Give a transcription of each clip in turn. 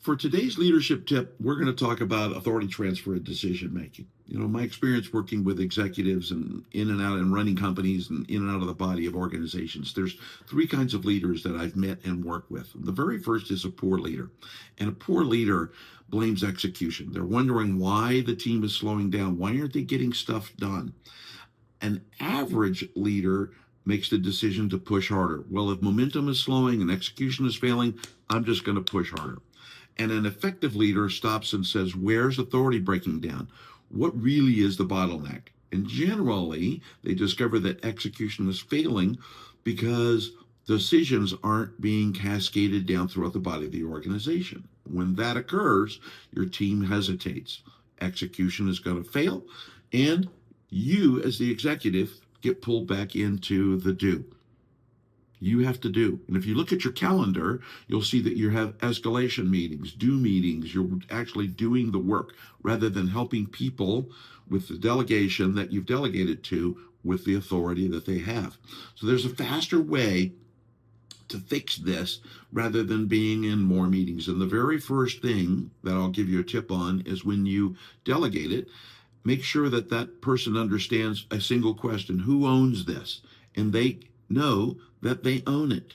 For today's leadership tip, we're going to talk about authority transfer and decision making. My experience working with executives and in and out and running companies and in and out of the body of organizations, there's three kinds of leaders that I've met and worked with. The very first is a poor leader. And a poor leader blames execution. They're wondering why the team is slowing down. Why aren't they getting stuff done? An average leader makes the decision to push harder. Well, if momentum is slowing and execution is failing, I'm just going to push harder. And an effective leader stops and says, where's authority breaking down? What really is the bottleneck? And generally, they discover that execution is failing because decisions aren't being cascaded down throughout the body of the organization. When that occurs, your team hesitates. Execution is going to fail, and you, as the executive, get pulled back into the do. You have to do. And if you look at your calendar, you'll see that you have escalation meetings, do meetings. You're actually doing the work rather than helping people with the delegation that you've delegated to with the authority that they have. So there's a faster way to fix this rather than being in more meetings. And the very first thing that I'll give you a tip on is when you delegate it, make sure that that person understands a single question: who owns this? And they know that they own it.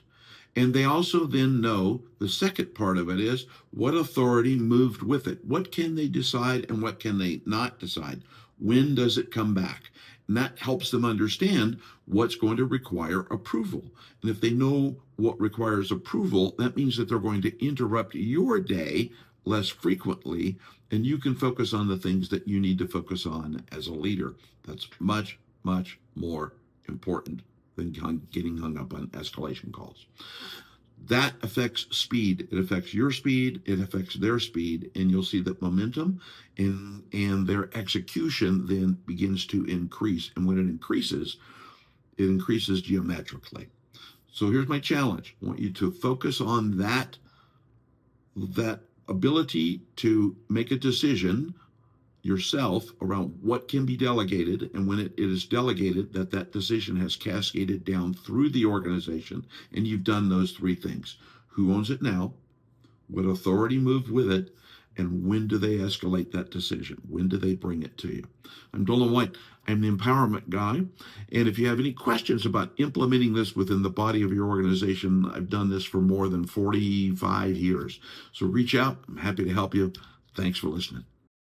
And they also then know the second part of it is what authority moved with it. What can they decide and what can they not decide? When does it come back? And that helps them understand what's going to require approval. And if they know what requires approval, that means that they're going to interrupt your day less frequently, and you can focus on the things that you need to focus on as a leader. That's much, much more important than getting hung up on escalation calls. That affects speed. It affects your speed. It affects their speed. And you'll see that momentum and their execution then begins to increase. And when it increases geometrically. So here's my challenge. I want you to focus on that ability to make a decision yourself around what can be delegated, and when it is delegated, that decision has cascaded down through the organization, and you've done those three things. Who owns it now? What authority moved with it? And when do they escalate that decision? When do they bring it to you? I'm Dolan White. I'm the empowerment guy. And if you have any questions about implementing this within the body of your organization, I've done this for more than 45 years. So reach out. I'm happy to help you. Thanks for listening.